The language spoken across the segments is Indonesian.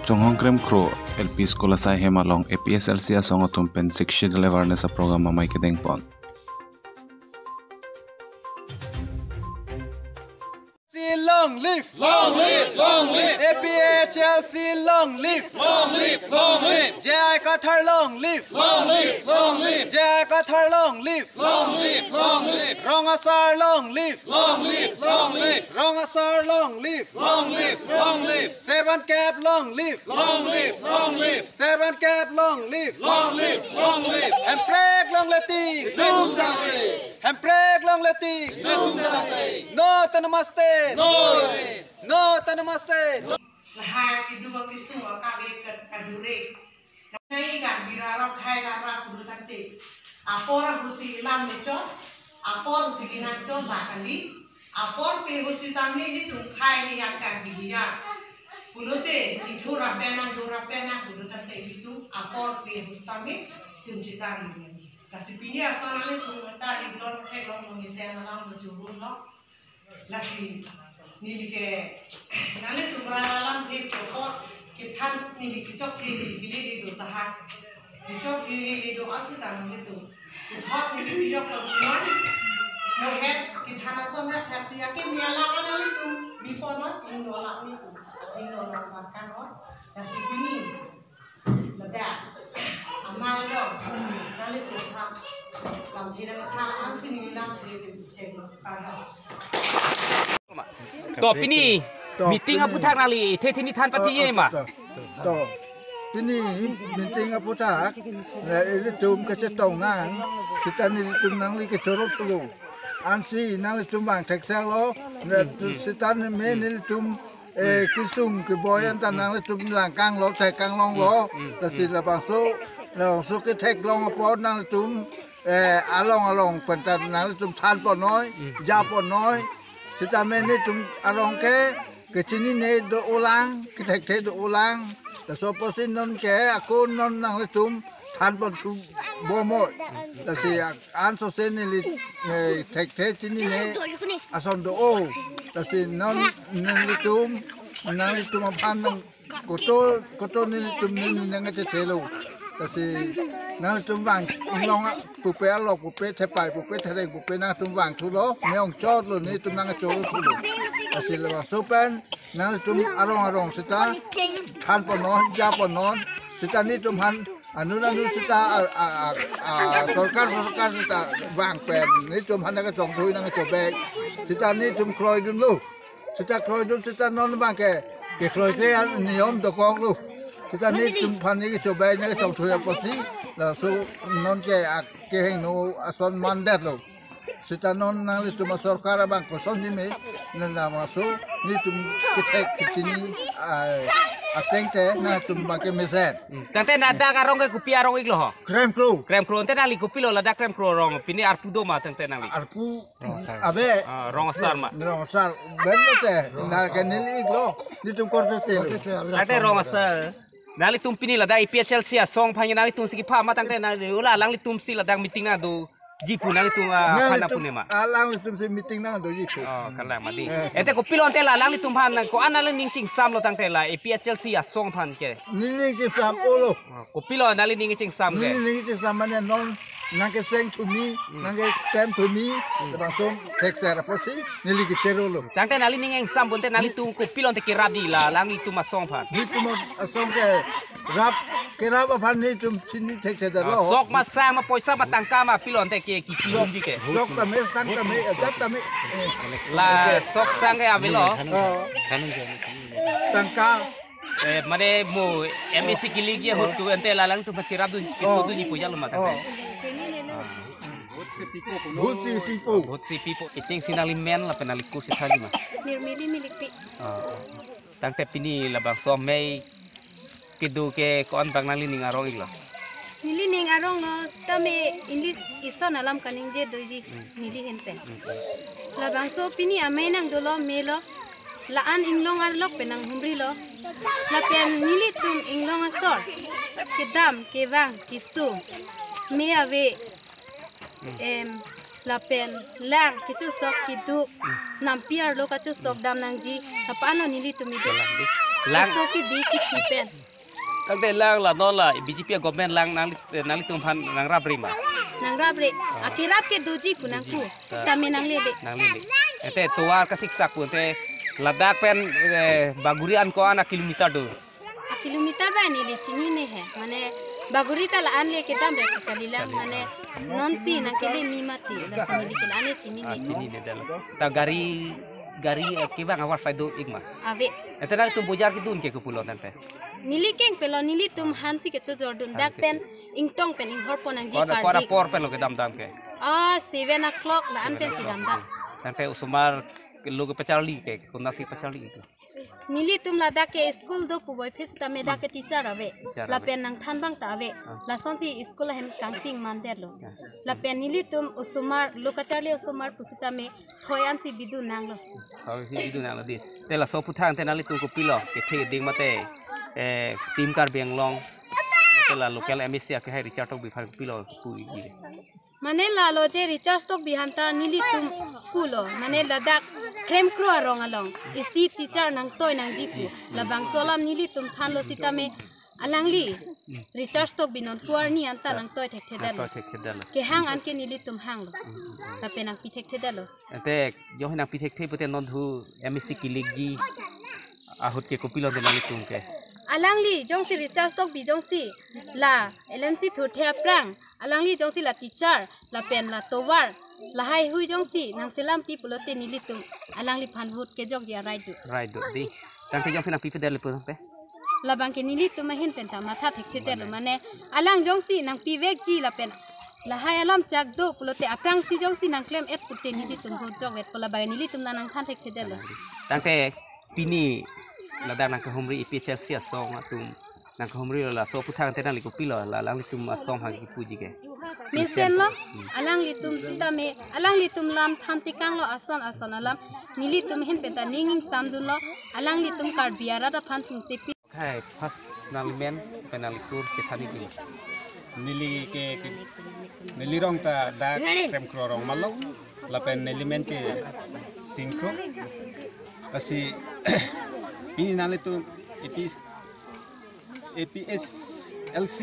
Chonghong krem kro LP Sekolah Sai Hemalong APSLC asong atum pen sexual awareness program mamai kedeng pon. Long live, long live, long live. APHLC long live, long live, long live. Jai Qatar long live, long live, long live. Jai Qatar long live, long live, long live. Rongasar long live, long live, long live. Rongasar long live, long live, long live. Servant Cap long live, long live, long live. Servant Cap long live, long live, long live. Empreg long leting, doom sangse. Empreg long leting, doom sangse. No tanamaste. No, tanamaste. Lahai kedua kisung kabe kadure. Nai kan birarap hai lara kudu tante. Apor husi lam itu, apor husi ginaco bakali, apor pe husi tamni itu khai ni yang kan bidia. Kulute itu rapena kudu tante itu apor pe husi tamni tunjita ini. Kasi pini asalnya kudu tadi blon ke blon mengisi alam berjurus lo. Nasi nili ke nali tumralam di pokok kita nili kicok nili di do tahan kicok nili do asyik tanam itu hot nili kicok kebunan no head kita langsung nak kasih yakin nyalakan nali tu bipono ini nolak itu ini nolak makan oh nasi ini ledak amal dong nali tuh làm gì là thang ăn xin đi làm gì để chạy được to pini meeting apu thak nali the thini than pati ye ma to pini meeting apu thak la ile tum ka chetong nang sitani tum nang li ke choro thulu ansi nang li tum bang thek sel lo sitani me ni tum kisung ke boyan tan nang li tum lang kang lo thek kang long lo la si la bang so ke thek long apo nang tum along pentan nang li tum than po noi ja po noi Sita meni tum arong ke sini ne do ulang kita do ulang la sopo sin non ke aku non nang tum than pon tu bomo la si an so sen ni tek sini ne ason do o la si non nang tum pan nang koto ni tum ni nang te telo la si nang tum wang long pupe alok pupe tepai pupe tereng pupe nang tum wang tu lo meong chot lo ni tum nang chot tu lo asil la sopen nang tum arong sita than ponon ja ponon sita ni tum han anu sita sarkar sita wang pen ni tum han nang chong thui nang chobek sita ni tum kroi dun lo sita non bang ke kroi kre niom do kong lo kita ni tum pan ni chobek nang chong thui aposi la so non ke heng no ason mandat lo sita non nang li tum sarkar bang koson ni me nan la maso ni tum kitek kitini ateng te na tum bang ke meset tante nada karong ke kupi arong iglo ho krem kro tante nali kupi lo lada krem kro rong pini arpu do ma tante nali arpu abe rong sar ma rong sar ben te na ke ni iglo ni tum korte te ate rong sar nali tum pini lada IPHLC song phang nali tum siki pha ma tangte nali ula lang li tum si lada meeting na do jipu nali tum khana pune ma lang li tum si meeting na do jipu kala ma di ete ko pilon te la lang li tum phan ko anala ning ching sam lo tangte la IPHLC song phan ke ning ching sam olo ko pilon nali ning ching sam ke ning ching sam ne non nang ke seng to me nang ke krem to me ba som tek sera posi nili ke cherolo tangte nali ning sam bonte nali tum ko pilon te ke radi la lang li tum song phan ni tum song ke rap aphan ni tum sini tek da lo sok ma sang ma poisa ma tangka ma pilon te ke ki ji ke sok ta me sang ta me jat ta me la sok sang ke avelo tangka mane mo MSC kiligi hot tu ente la lang tu pachirab du tu ni puja lo ma kate Hutsi pipo kecing sinali men la penali kursi tadi ma mirmili milik pi tangte pini la bang so mei kidu ke kon bang nali ning arong iglo nili ning arong no tame English ison alam kaning je doji nili hente la bang so pini amai nang dolo melo la an inglong ar lok penang humri lo la pen nili tum inglong asor ke dam ke wang kisu me ave lapen lang kichu sok kidu nampiar lo kachu sok dam nang ji tapano nili tumi do lang so ki bi ki thipen tang te lang la non la BJP government lang nang tum phan nang rabri ma nang rabre akirap ke duji punang ku stame nang lele nang lili ete tuar ka siksa ku te ladak pen bagurian ko ana kilometer do kilometer ba nili chini ne hai mane baguri ta la an le ke dam re kalila mane non si nang kele mi mati la nili ke ane chini ne chini ne dal ta gari ke bang awar faido igma ave ete nang tum bujar ki dun ke ku pulo tang te nili keng pelo nili tum hansi ke chojordun dak pen ingtong pen ing horpon ang ji kora kardi por pen lo ke dam ke 7 o'clock la an pen si dam da tang te usumar lo ke pachali ke kunasi pachali itu nili tum la da ke school do pu boy phis ta me da ke teacher ave la pen nang than bang ta ave la sonsi school hen kangting man der lo la pen nili tum usumar lo kacharle usumar pusita me thoyan si bidu nang lo hi bidu nang lo di te la so puthang te nali tu ko pilo ke the ding mate tim kar beng long mate la local MSC ke hai richard tok bi phar pilo pu gi mane la lo je recharge tok bihanta nili tum fulo mane ladak krem kro arong along isi teacher nang toy nang jipu labang solam nili tum than lo sita me alangli recharge tok binon puar ni anta nang toy thek thedal ke hang an ke nili tum hang lo tape nang pi thek thedal lo ate jo hina pi thek the pute non thu MSC kiligi ahut ke kopilo de nali tum ke alangli jongsi recharge tok bi jongsi la LMC thu the prang alangli jongsi la teacher la pen la towar la hai hui jongsi nang selam pi pulote nili tum alangli phan hut ke jog ja right do di tang te jong sina pi pedal pu pe la bang ke nili tum hin pen ta matha thek the lo mane alang jongsi nang pi vek ji la pen la hai alam chak do pulote aprang si jongsi nang claim et putte nili tum hut jog vet pola bang nili tum nang than thek the lo tang te pini la da nang ka humri EPHL sia song atum nang ka humri la so puthang te nang li ko pilo la lang li tum song ha ki puji ke mesen lo alang litum sita me alang litum lam tham tikang lo ason alam nili tum hin peta ninging samdun lo alang litum kar biara da phan sing sepi khai pas nang men penal kur ke thani ki nili ke nili rong ta da krem kro rong malo la pen nili men ke singkro kasi ini nali tu APS LC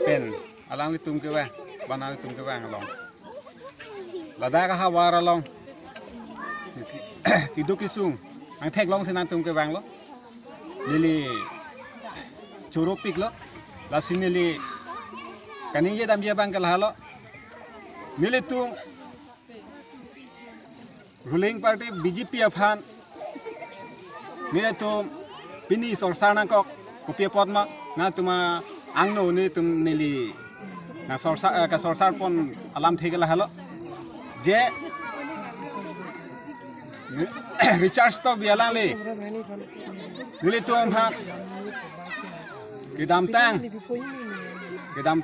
pen alang litum ke wa banang litum ke wa ngalong lada ka hawara long kidu kisung ang thek long sinan tum ke wang lo lili churu pik lo la sinili kaning ye dam ye bang kala lo nili tum ruling party BJP afan nili tum pini sorsana kok kopia potma na tuma angno ni tum nili na sorsar pon alam thegala halo je recharge to bialang le nili tum han kedam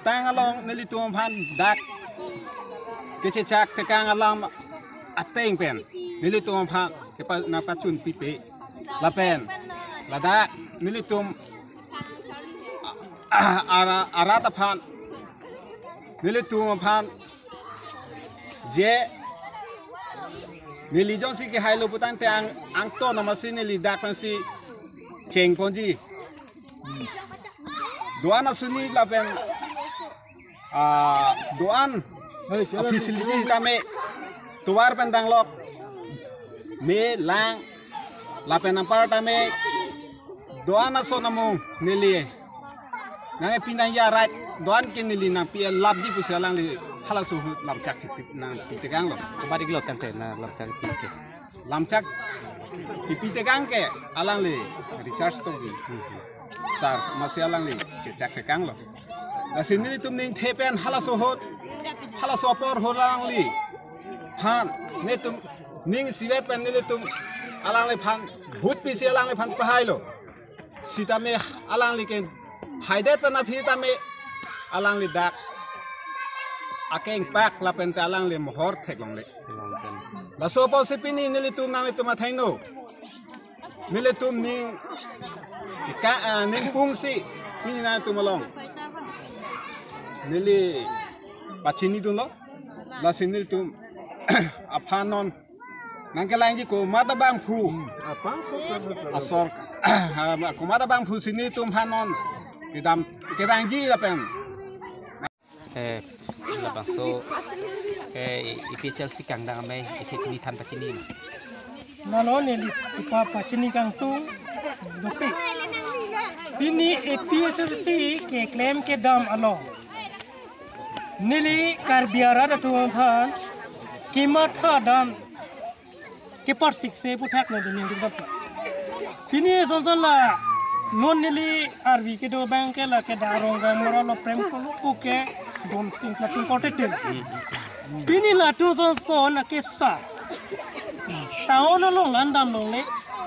tang along nili tum han dak kececak tekang alam ateng pen nili tum han ke pa na pacun pipe la pen la dak nili tum arata phan nili tum phan je nili jong si ke hailo putang te ang to na masi nili dak pan si cheng ponji doan asuni la pen doan facility kami tuar pendang lok me lang la pen ampar tame doan aso namu nili nang pinang ya right doan ke nili na pi lab di pusalang li hala su lam chak nang pitegang lo bari glo tang te na lam chak ki ke lam chak pitegang ke alang li recharge to bi sar masih alang li chak tekang lo la sinili tum ning thepen hala so por holang li phan ne tum ning sivet pen nili tum alang li phan bhut pi si alang li phan pahai lo sita me alang li ken haidet pana phita me alang li dak akeng pak la pen ta alang li mohor thek long le la so po sipini nili tum nang li tum athai no nili tum ning ka ning pung si pini na tum long nili pachini dun lo la sini tum apanon nangkelang ji ko mata bang pu Apa? asor ko mata bang pu sini tum panon kidam kebang ji la pen labang so EPSL si kang dang mai ini tan pacini Nanon ini sipa pacini kang tu dokter. Bini EPSL si ke claim ke dam alo. Nili karbiara da tuan pan kimatha dam ke par sikse putak na dini dap. Bini sonson la non nili arbi ke do bank ke la ke darong ga moralo prem ko ke dom sing platin kotetel. Bini la tu son na ke sa. Tahun long landam long le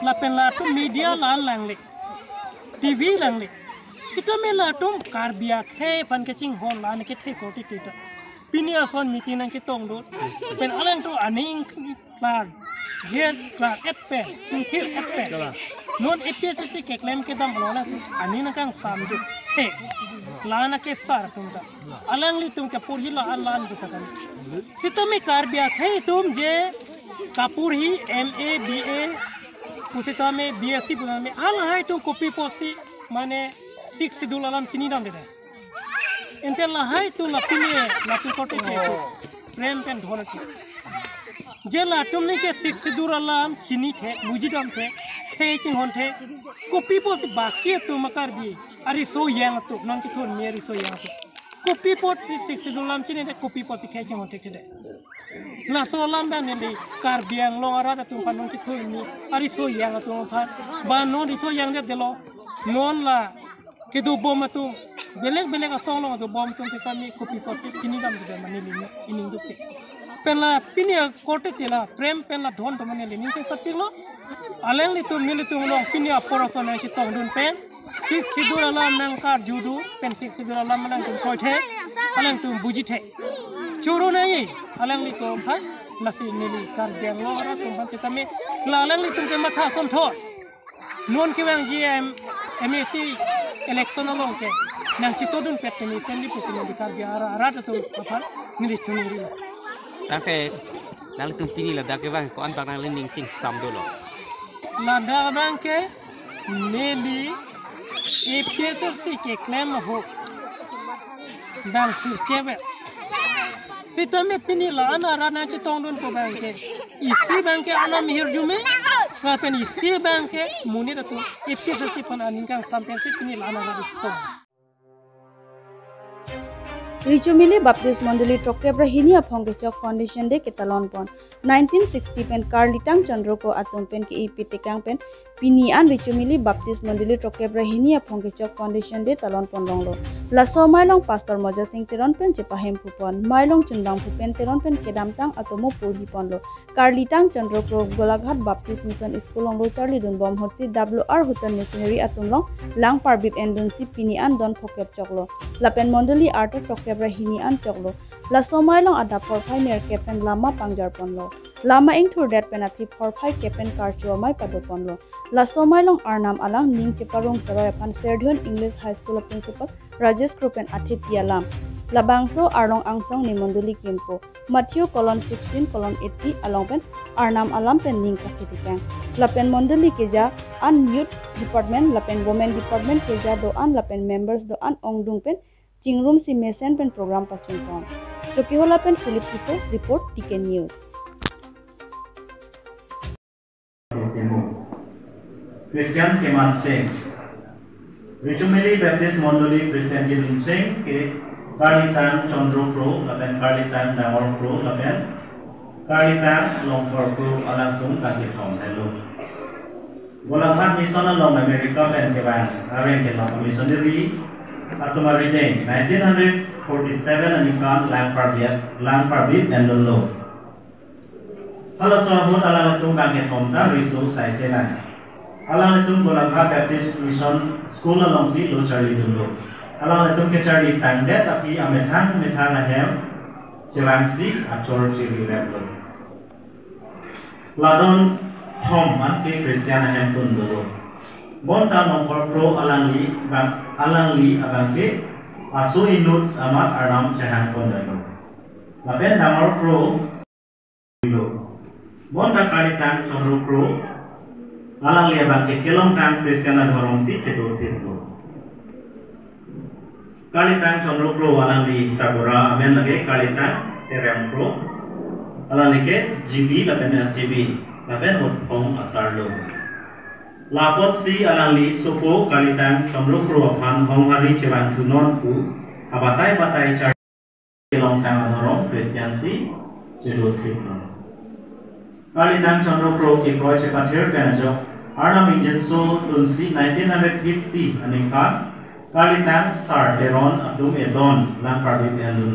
la pen la tu media la lang le TV lang le sita me la tum karbia the pan ke ching hon la ne ke the ko ti ta pini ason miti nang chi tong do pen alang tu aning la jet la eppe sing thir eppe non eppe si ke claim ke dam lo la ani na kang sam du the la na ke sar tum ta alang li tum ke pur hi la alan du ta sita me karbia the tum je Kapur hi MA BA pusita me BSc puna me ala hai tu copy posi mane 6 sidul alam chini dam de ente la hai tu la pini la tu kote ke tu prem pen dhona ki je la tum ne ke 6 sidul alam chini the buji dam the ching hon the copy posi baki tu makar bi ari so yang tu non ki thon meri so yang tu copy pot 6 sidul alam chini de copy posi ching hon the de na so lam ban ne kar biang long ara da tum panon ki thul ni ari so yang tu pha ba non ri so yang de lo non la ke do bom tu belek asong long do bom tum te kami kopi kopi chini dam de manili ining du pe pen la pini kote te la prem pen la dhon to manili ning se sapik lo aleng li tum mili tum long pini aporoson na chi tong dun pen sik sidur alam nang kar judu pen sik sidur alam nang tum koi the aleng tum buji the churu nai alang li tum phai lasi nili kar biang lo ara tum pan tame la alang li tum ke matha son tho non ki bang GM MSc election along ke nang chitodun pet ni sendi putin di kar biara ara tu apal nili chunuri la Nake nang tum pini la dak bang ko antar nang ling ching sam do lo la da bang ke nili EPSC ke claim ho bang sirkebe Sita me pini la ana rana chi tong don ko banke isi banke ana mihir jume fa pen isi banke muni da tu ipi da ti pan anin kang sampai si pini la ana rana chi tong Richomili Baptist Mondoli Trokebra Hinia Phongechok Foundation de Ketalon Pon 1960 pen Karlitang Chandro ko atom pen ke EP tekang pen Pini an Richomili Baptist Mondoli Trokebra Hinia Phongechok Foundation de Talon Pon longlo la so mailong Pastor Moja Singh Teron pen Chepahem Pupon mailong Chundang Pupen Teron pen Kedam Tang atomo Purhi Ponlo Karlitang Chandro ko Golaghat Baptist Mission School longlo Charlie Dun Bom Hotsi WR Hutan Missionary atom long lang parbib endun si Pini an don phokep choklo lapen Mondoli Art Trokebra Hini an choklo la somai long ada por phai ner kepen lama pangjar ponlo lama ing thur det pen api por phai kepen karcho mai pado ponlo la somai long arnam alang ning cheparong saroy pan Serdion English High School principal Rajesh Krupen athe pialam labangso arlong angsong ni Mondoli Kimpo Matthew 16:80 along pen arnam alam pen ning kathitikan lapen Mondoli keja an youth department lapen women department keja do an lapen members do an ongdung pen Chingrum si mesen pen program pachun pon. Choki hola pen Philip Kiso report TK News. Christian Keman Singh. Richomili Baptist Mondoli Christian Keman Singh ke Karlitan Chandro Pro lapen Karlitan Dangor Pro lapen Karlitan Longkor Pro alantung kaki thom hello. Golaghat Mission along America pen ke ban aren ke long missionary Atumari Day 1947 anikan lang parbit and lolo. Halo sahabat alang itung kaki thomda risu sai senan. Alang itung Golaghat Baptist Mission School along si lo Charlie Dulo. Alang itung ke Charlie tangde tapi ametang ahem jelangsi acor ciri reblo. Ladon thom anke Christian ahem pun dulu. Bonta nomor pro alangli abangke asu indut amat arnam jahan kondano. laben Damar Pro Bonda Kalitang Chondro Pro alang liaban ke kelong tang Kristiana Dhorong si cedo tirlo Kalitang Chondro Pro alang li Sabura amen lage Kalitang Terem Pro alang like GB laben SGB laben hong asarlo lapot si alang li Sopo Kalitang Chondro Pro apan hong hari ceban tunon ku abatai car kelong tang Dhorong Kristian si cedo tirlo Kalitang Chondro Pro ke Kroy Sepatir Kanajo Arnam Injenso Tulsi 1950 Aningka Kalitang Sar Teron Atum Edon Lang Parbib Elun